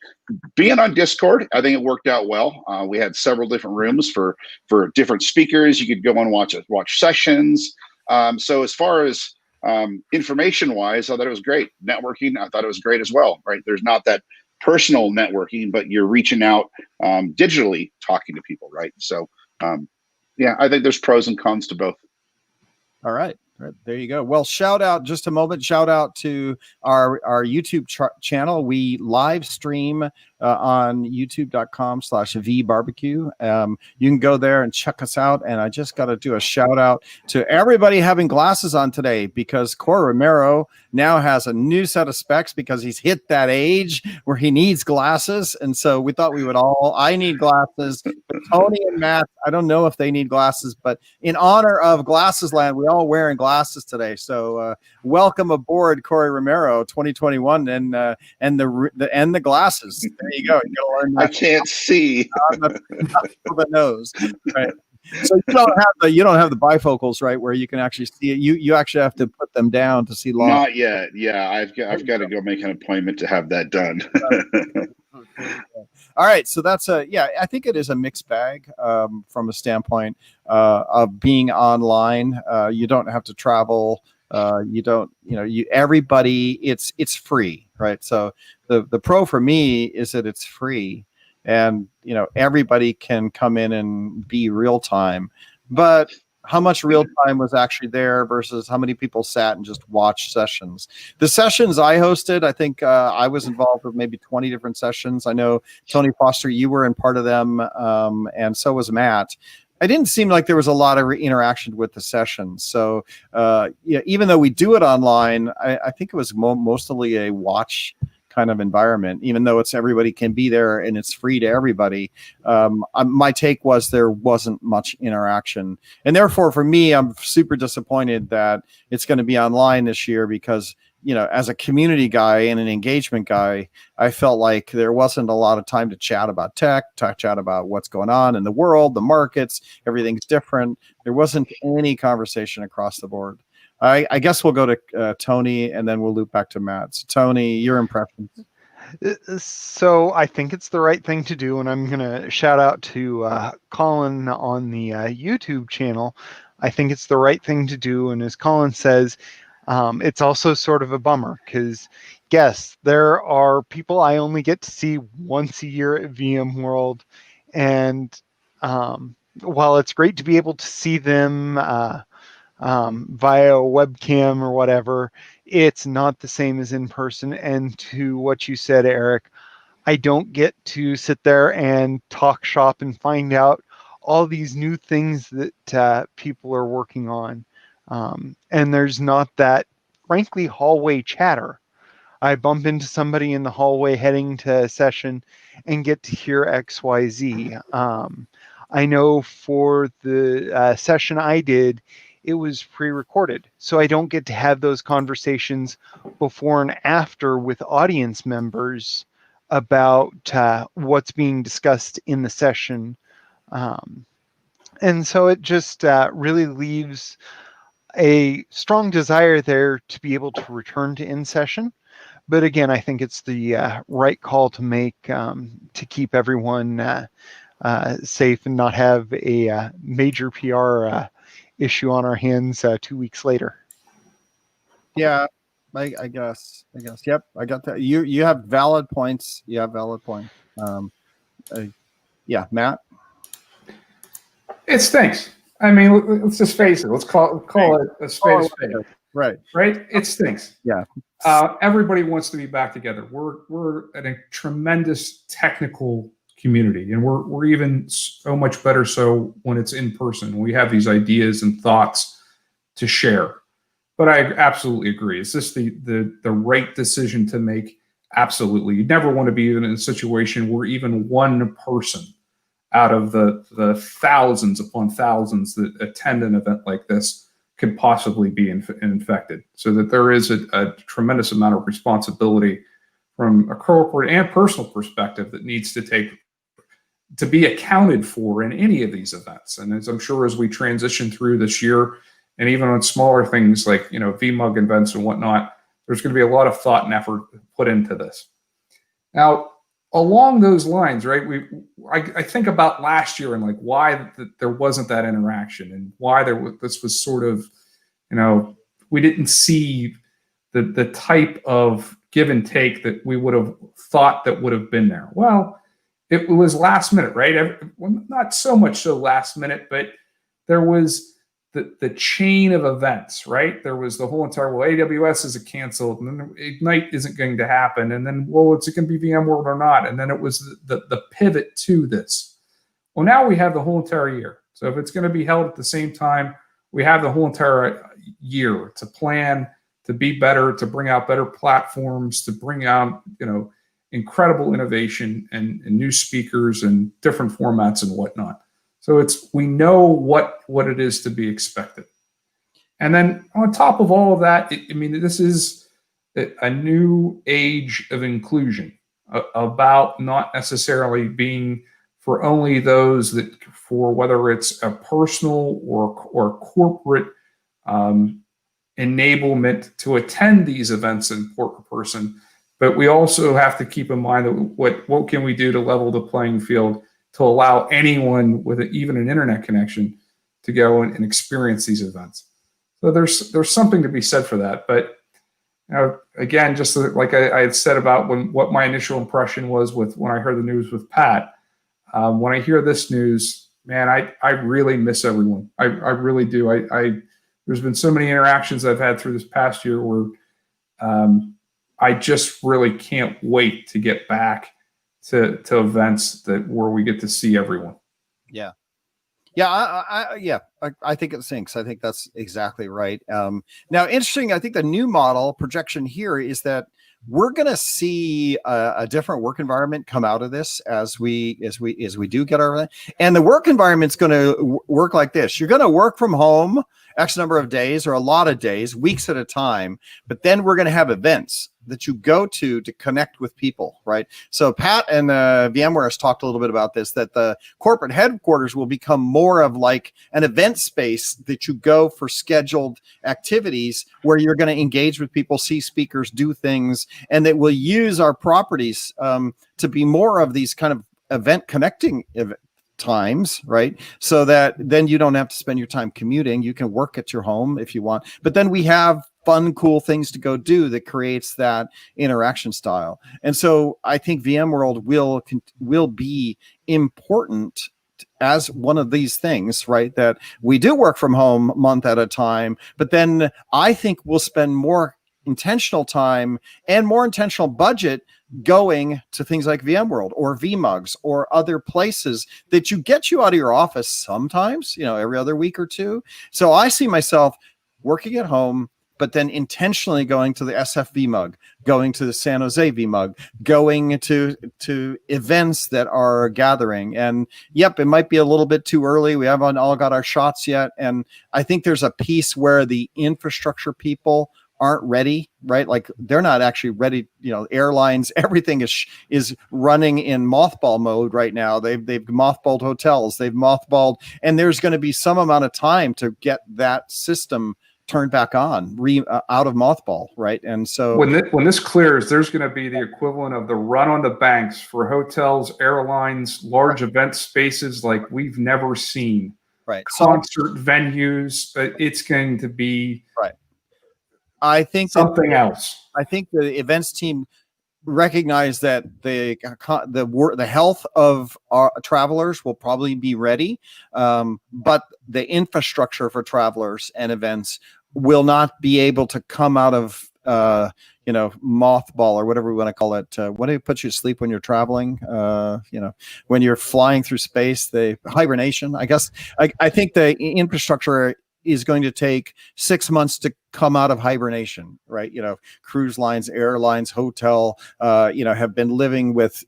being on Discord, I think it worked out well. We had several different rooms for different speakers. You could go and watch sessions. So as far as information wise, I thought it was great. Networking, I thought it was great as well, right? There's not that personal networking, but you're reaching out digitally, talking to people, right? So I think there's pros and cons to both. All right. There you go. Well, shout out just a moment. Shout out to our YouTube channel. We live stream on youtube.com/vbarbecue. You can go there and check us out. And I just got to do a shout out to everybody having glasses on today, because Corey Romero now has a new set of specs because he's hit that age where he needs glasses. And so we thought I need glasses. Tony and Matt, I don't know if they need glasses, but in honor of Glasses Land, we're all wearing glasses today. So welcome aboard, Corey Romero 2021, and the glasses. There you go. I can't see. The nose. Right. So you don't have the bifocals, right, where you can actually see it. You actually have to put them down to see long. Not yet. Yeah, I've got to go make an appointment to have that done. All right, so that's I think it is a mixed bag from a standpoint of being online. You don't have to travel. Everybody, it's free, right? So the pro for me is that it's free, and everybody can come in and be real time. But how much real time was actually there versus how many people sat and just watched sessions? The sessions I hosted, I think I was involved with maybe 20 different sessions. I know, Tony Foster, you were in part of them, and so was Matt. I didn't seem like there was a lot of interaction with the sessions. So even though we do it online, I think it was mostly a watch kind of environment, even though it's everybody can be there and it's free to everybody. My take was there wasn't much interaction. And therefore, for me, I'm super disappointed that it's going to be online this year because, as a community guy and an engagement guy, I felt like there wasn't a lot of time to chat about tech, chat about what's going on in the world, the markets, everything's different. There wasn't any conversation across the board. I guess we'll go to Tony and then we'll loop back to Matt. So Tony, your impressions. So I think it's the right thing to do, and I'm going to shout out to Colin on the YouTube channel. I think it's the right thing to do, and as Colin says, it's also sort of a bummer because, yes, there are people I only get to see once a year at VM World, and while it's great to be able to see them via a webcam or whatever, it's not the same as in person. And to what you said, Eric, I don't get to sit there and talk shop and find out all these new things that people are working on. And there's not that, frankly, hallway chatter. I bump into somebody in the hallway heading to a session and get to hear XYZ. I know for the session I did, it was pre-recorded, so I don't get to have those conversations before and after with audience members about what's being discussed in the session. And so it just really leaves a strong desire there to be able to return to in-session. But again, I think it's the right call to make to keep everyone safe and not have a major PR issue on our hands 2 weeks later. Yeah, I guess. Yep, I got that. You have valid points. Yeah, Matt. It stinks. I mean, let's just face it. Let's call it a spade. Right. It stinks. Yeah. Everybody wants to be back together. We're a tremendous technical community, and we're even so much better so when it's in person. We have these ideas and thoughts to share. But I absolutely agree. It's just the right decision to make. Absolutely. You never want to be in a situation where even one person out of the thousands upon thousands that attend an event like this could possibly be infected. So that there is a tremendous amount of responsibility from a corporate and personal perspective that needs to be accounted for in any of these events. And as I'm sure as we transition through this year, and even on smaller things like VMUG events and whatnot, there's going to be a lot of thought and effort put into this. Now, along those lines, right? I think about last year and like why there wasn't that interaction and why this was sort of, we didn't see the type of give and take that we would have thought that would have been there. Well, it was last minute, right? Well, not so much so last minute, but there was the chain of events, right? There was the whole entire, AWS is canceled, and then Ignite isn't going to happen, and then, is it going to be VMware or not? And then it was the pivot to this. Well, now we have the whole entire year. So if it's going to be held at the same time, we have the whole entire year to plan, to be better, to bring out better platforms, to bring out, incredible innovation and new speakers and different formats and whatnot. So we know what it is to be expected. And then on top of all of that, this is a new age of inclusion about not necessarily being for only those that, for whether it's a personal or corporate enablement to attend these events in person. But we also have to keep in mind that what can we do to level the playing field to allow anyone with even an internet connection to go and experience these events. So there's something to be said for that. But again, just like I had said about what my initial impression was when I heard the news with Pat, when I hear this news, man, I really miss everyone. I really do. There's been so many interactions I've had through this past year where I just really can't wait to get back to events where we get to see everyone. Yeah. I think it sinks. I think that's exactly right. Now, interesting. I think the new model projection here is that we're going to see a different work environment come out of this as we do get our, and the work environment's going to work like this. You're going to work from home X number of days or a lot of days, weeks at a time, but then we're going to have events that you go to connect with people, right? So Pat and VMware has talked a little bit about this, that the corporate headquarters will become more of like an event space that you go for scheduled activities where you're going to engage with people, see speakers, do things, and that will use our properties to be more of these kind of event connecting times, right? So that then you don't have to spend your time commuting. You can work at your home if you want, but then we have fun, cool things to go do that creates that interaction style. And so I think VMworld will be important as one of these things, right? That we do work from home a month at a time, but then I think we'll spend more intentional time and more intentional budget going to things like VMworld or VMUGs or other places that get you out of your office sometimes, every other week or two. So I see myself working at home, but then intentionally going to the SF VMUG, going to the San Jose VMUG, going to events that are gathering. And yep, it might be a little bit too early. We haven't all got our shots yet. And I think there's a piece where the infrastructure people aren't ready, right? Like they're not actually ready. Airlines, everything is running in mothball mode right now. They've mothballed hotels, they've mothballed, and there's going to be some amount of time to get that system turned back on, out of mothball, right? And so when this clears, there's going to be the equivalent of the run on the banks for hotels, airlines, large event spaces like we've never seen. Right. Concert venues. It's going to be right. I think something else. I think the events team recognize that the health of our travelers will probably be ready, but the infrastructure for travelers and events will not be able to come out of mothball or whatever we want to call it. What do you put you to sleep when you're traveling? When you're flying through space, the hibernation. I guess I think the infrastructure is going to take 6 months to come out of hibernation, right? Cruise lines, airlines, hotel, have been living with,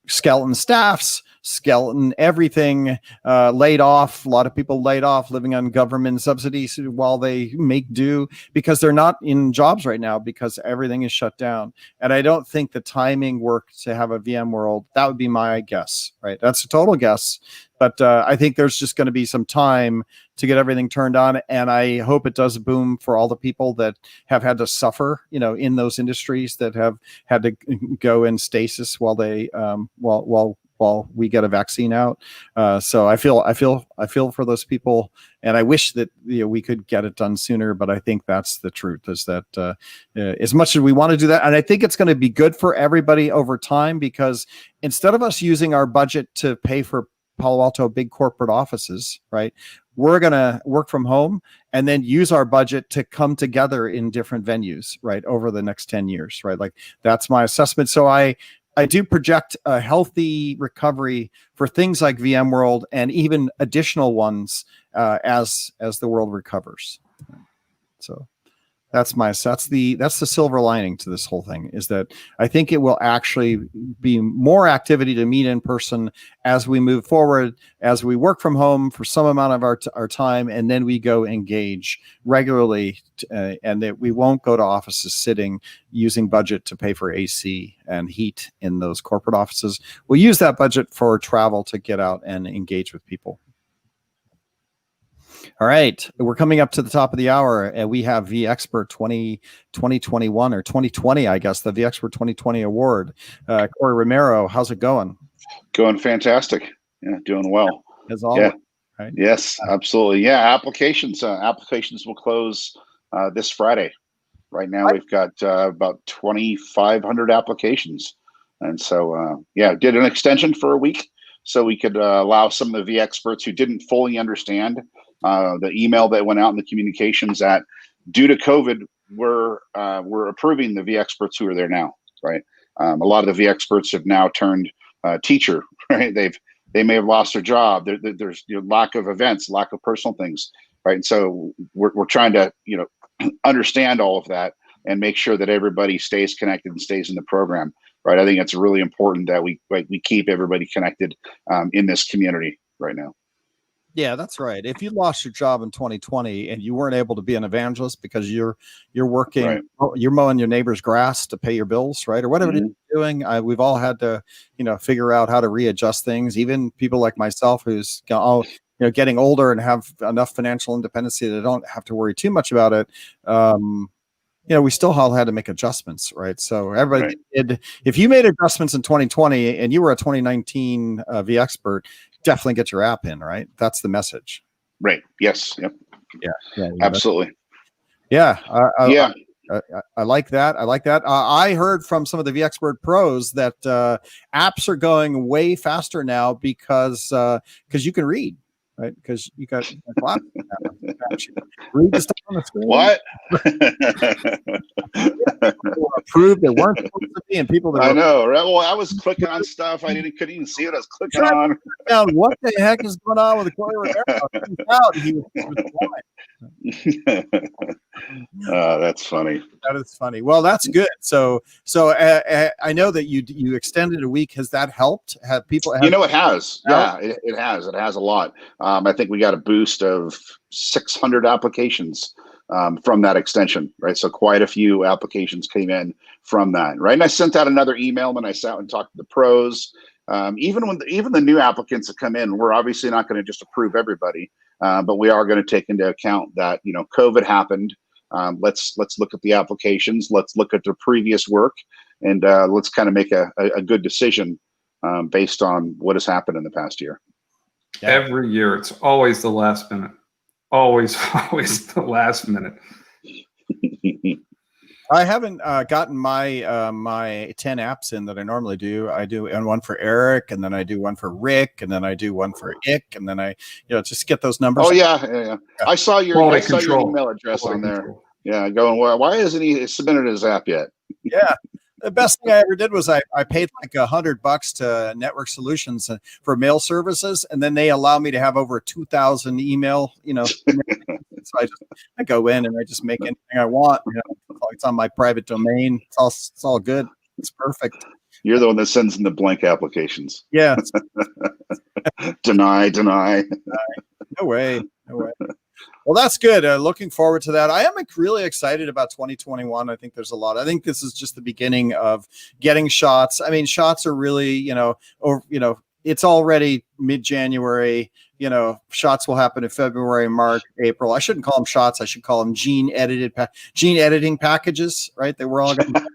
skeleton staffs, skeleton everything, laid off. A lot of people laid off, living on government subsidies while they make do, because they're not in jobs right now because everything is shut down. And I don't think the timing worked to have a VMworld. That would be my guess, right? That's a total guess. But I think there's just going to be some time to get everything turned on. And I hope it does boom for all the people that have had to suffer, in those industries that have had to go in stasis while they, while we get a vaccine out. So I feel for those people, and I wish that we could get it done sooner. But I think that's the truth, is that as much as we want to do that, and I think it's going to be good for everybody over time, because instead of us using our budget to pay for Palo Alto big corporate offices, right, we're going to work from home and then use our budget to come together in different venues, right, over the next 10 years, right? Like that's my assessment. So I do project a healthy recovery for things like VMworld and even additional ones as the world recovers. So That's the silver lining to this whole thing, is that I think it will actually be more activity to meet in person as we move forward, as we work from home for some amount of our time, and then we go engage regularly, and that we won't go to offices sitting using budget to pay for AC and heat in those corporate offices. We'll use that budget for travel to get out and engage with people. All right, we're coming up to the top of the hour, and we have VExpert 2021 or 2020, I guess, the VExpert 2020 award. Corey Romero, how's it going? Going fantastic. Yeah, doing well. As always. Yeah. Right? Yes, absolutely. Yeah, applications will close this Friday. Right now, we've got about 2,500 applications, and so did an extension for a week so we could allow some of the VExperts who didn't fully understand the email that went out in the communications that, due to COVID, we're approving the VExperts who are there now, right? A lot of the VExperts have now turned teacher, right? They may have lost their job. There's lack of events, lack of personal things, right? And so we're trying to understand all of that and make sure that everybody stays connected and stays in the program, right? I think it's really important that we keep everybody connected in this community right now. Yeah, that's right. If you lost your job in 2020 and you weren't able to be an evangelist because you're working, right, you're mowing your neighbor's grass to pay your bills, right, or whatever it is you're doing, we've all had to, figure out how to readjust things. Even people like myself, who's getting older and have enough financial independence that they don't have to worry too much about it. We still all had to make adjustments, right? So everybody did. If you made adjustments in 2020 and you were a 2019 VExpert, definitely get your app in, right? That's the message. Right. Yes. Yep. Yeah. Absolutely. Yeah. I like that. I heard from some of the VExpert pros that apps are going way faster now because you can read. Right, because you got glasses. Read the stuff on the screen. What? People approved they weren't supposed to be, and people that I know, right? Well, I was clicking on stuff I couldn't even see what I was clicking on. What the heck is going on with the Corey Romero? Out, he was that's funny. That is funny. Well, that's good. So I know that you extended a week. Has that helped? Have people? It has. Yeah, it has. It has a lot. I think we got a boost of 600 applications from that extension, right? So quite a few applications came in from that, right? And I sent out another email when I sat and talked to the pros. Even the new applicants that come in, we're obviously not going to just approve everybody, but we are going to take into account that COVID happened. Let's look at the applications. Let's look at their previous work, and let's kind of make a good decision based on what has happened in the past year. Yeah. Every year, it's always the last minute. Always the last minute. I haven't gotten my my 10 apps in that I normally do. I do one for Eric, and then I do one for Rick, and then I do one for Ick, and then I just get those numbers. Oh yeah. I saw your email address on there. Yeah, going, well, why hasn't he submitted his app yet? Yeah. The best thing I ever did was I paid like $100 to Network Solutions for mail services, and then they allow me to have over 2,000 email. So I go in and I just make anything I want. It's on my private domain. It's all good. It's perfect. You're the one that sends in the blank applications. Yeah. Deny. No way. Well, that's good. Looking forward to that. I am really excited about 2021. I think there's a lot. I think this is just the beginning of getting shots. I mean, shots are really, it's already mid-January. Shots will happen in February, March, April. I shouldn't call them shots. I should call them gene editing packages, right? They were all going to be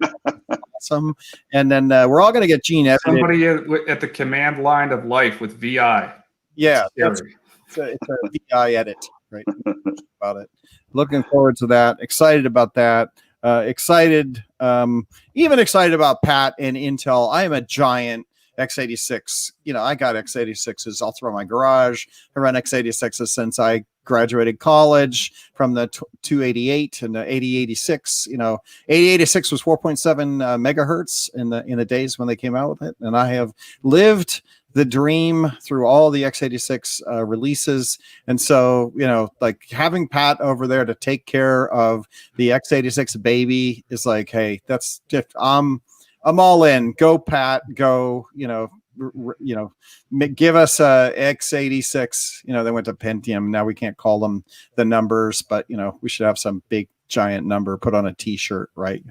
awesome. And then we're all going to get gene edited. Somebody at the command line of life with VI. Yeah, it's a VI edit. Right. About it. Looking forward to that. Excited about that. Even excited about Pat and Intel. I am a giant x86. I got x86s all through my garage. I run x86s since I graduated college from the 288 and the 8086. 8086 was 4.7 megahertz in the days when they came out with it, and I have lived the dream through all the x86 releases. And so, like having Pat over there to take care of the x86 baby is like, hey, that's just, I'm all in. Go, Pat, go, give us a x86, they went to Pentium. Now we can't call them the numbers, but we should have some big giant number put on a t-shirt, right?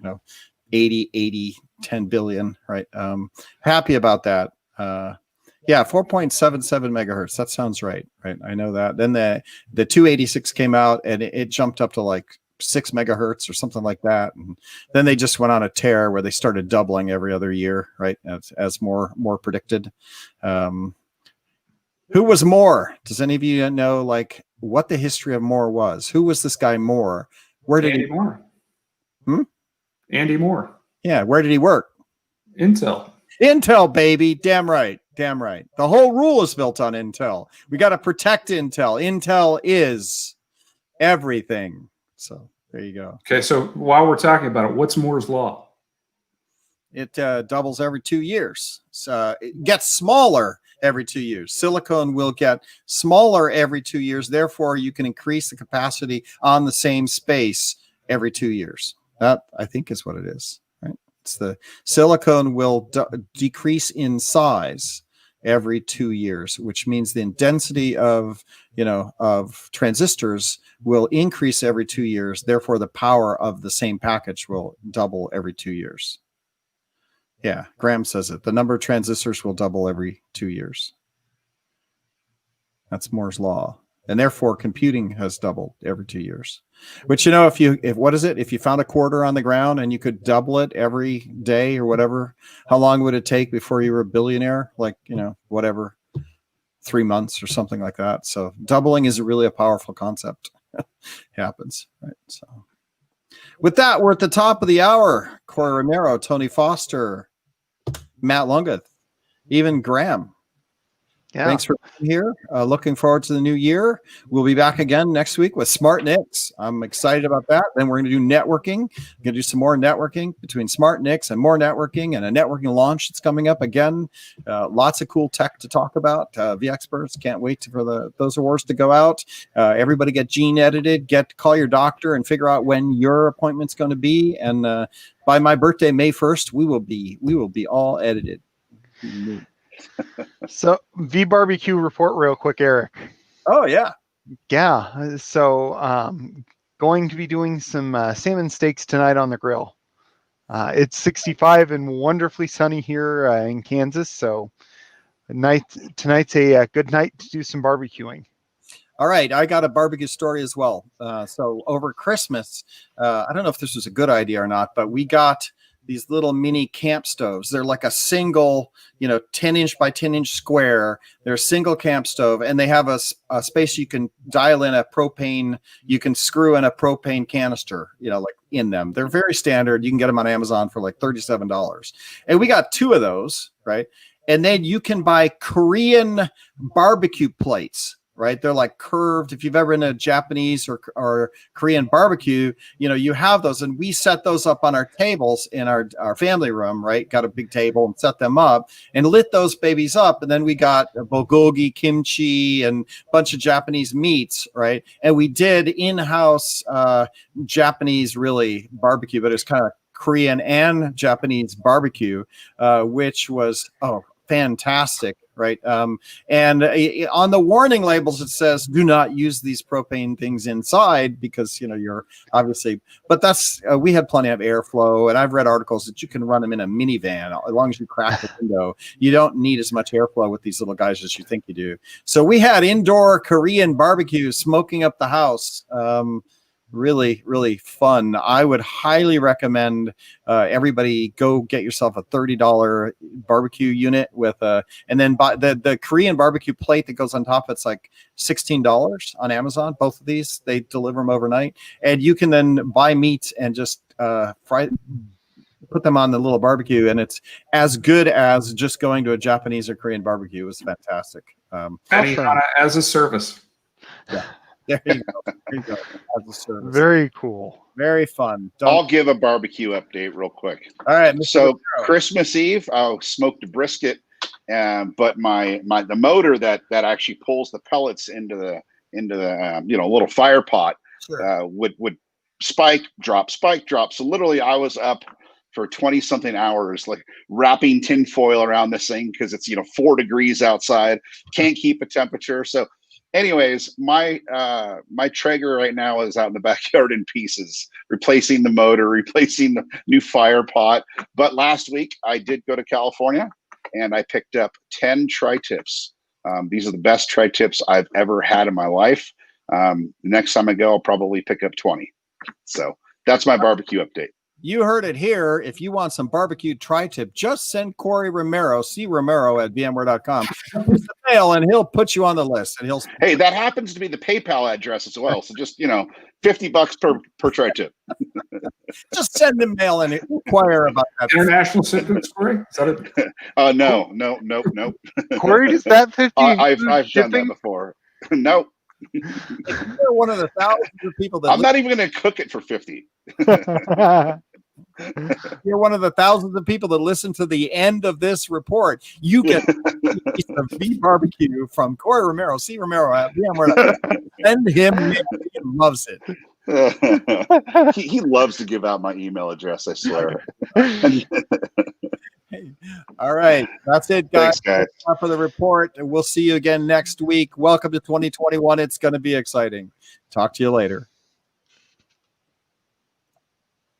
80, 10 billion, right? Happy about that. 4.77 megahertz. That sounds right. I know that. Then the 286 came out and it jumped up to like 6 megahertz or something like that. And then they just went on a tear where they started doubling every other year, right? As more predicted. Who was Moore? Does any of you know like what the history of Moore was? Who was this guy Moore? Where did Andy Moore? Andy Moore. Yeah, where did he work? Intel. Intel, baby. Damn right. The whole rule is built on Intel. We got to protect Intel. Intel is everything. So there you go. Okay, so while we're talking about it, what's Moore's law? It doubles every 2 years. So it gets smaller every 2 years. Silicon will get smaller every 2 years. Therefore, you can increase the capacity on the same space every 2 years. That, I think, is what it is. Right? It's the silicon will decrease in size every 2 years, which means the density of transistors will increase every 2 years. Therefore, the power of the same package will double every 2 years. Yeah, Graham says it. The number of transistors will double every 2 years. That's Moore's law. And therefore, computing has doubled every 2 years. Which, if you found a quarter on the ground and you could double it every day or whatever, how long would it take before you were a billionaire? Like, 3 months or something like that. So doubling is really a powerful concept. Happens, right? So with that, we're at the top of the hour. Corey Romero, Tony Foster, Matt Lungeth, even Graham. Yeah. Thanks for being here. Looking forward to the new year. We'll be back again next week with Smart NICs. I'm excited about that. Then we're going to do networking. We're going to do some more networking between Smart NICs and more networking and a networking launch that's coming up again. Lots of cool tech to talk about. vExperts, can't wait for those awards to go out. Everybody get gene edited. Call your doctor and figure out when your appointment's going to be. And by my birthday, May 1st, we will be all edited. So vBarbecue report real quick, Eric. Oh, yeah. Yeah. So going to be doing some salmon steaks tonight on the grill. It's 65 and wonderfully sunny here in Kansas. So tonight's a good night to do some barbecuing. All right. I got a barbecue story as well. So over Christmas, I don't know if this was a good idea or not, but we got these little mini camp stoves. They're like a single, 10-inch by 10-inch square. They're a single camp stove, and they have a space you can dial in a propane. You can screw in a propane canister, like in them. They're very standard. You can get them on Amazon for like $37. And we got 2 of those, right? And then you can buy Korean barbecue plates. Right, they're like curved. If you've ever been to Japanese or Korean barbecue, you have those, and we set those up on our tables in our family room. Right, got a big table and set them up and lit those babies up, and then we got bulgogi, kimchi, and a bunch of Japanese meats. Right, and we did in-house Japanese really barbecue, but it's kind of Korean and Japanese barbecue, which was fantastic. Right. And on the warning labels, it says, do not use these propane things inside because, you're obviously, but that's, we had plenty of airflow, and I've read articles that you can run them in a minivan as long as you crack the window. You don't need as much airflow with these little guys as you think you do. So we had indoor Korean barbecue smoking up the house. Really, really fun. I would highly recommend everybody go get yourself a $30 barbecue unit with and then buy the Korean barbecue plate that goes on top. It's like $16 on Amazon. Both of these, they deliver them overnight, and you can then buy meats and just put them on the little barbecue, and it's as good as just going to a Japanese or Korean barbecue. It was fantastic. As a service. Yeah. There you go. There you go. As a service. Very cool. Very fun. I'll give a barbecue update real quick. All right. So Christmas Eve, I smoked a brisket but the motor that actually pulls the pellets into the little fire pot would spike, drop. So literally, I was up for 20 something hours, like wrapping tin foil around this thing because it's 4 degrees outside, can't keep a temperature. So anyways, my Traeger right now is out in the backyard in pieces, replacing the motor, replacing the new fire pot. But last week I did go to California and I picked up 10 tri-tips. These are the best tri-tips I've ever had in my life. Next time I go, I'll probably pick up 20. So that's my barbecue update. You heard it here. If you want some barbecue tri-tip, just send Corey Romero, cromero@vmware.com. Here's the mail, and he'll put you on the list. And Hey, that happens to be the PayPal address as well. So just $50 per tri-tip. just send him mail and inquire about that. International shipments, Corey? Is that it? No. Corey, does that 50 I've done shipping? that before. No. You're one of the thousands of people that I'm not even going to cook it for 50. You're one of the thousands of people that listen to the end of this report. You get a piece of beef barbecue from Corey Romero, cromero@vmware. Send him. He loves it. He loves to give out my email address, I swear. All right. That's it, guys. Thanks, guys. That's enough for the report. We'll see you again next week. Welcome to 2021. It's going to be exciting. Talk to you later.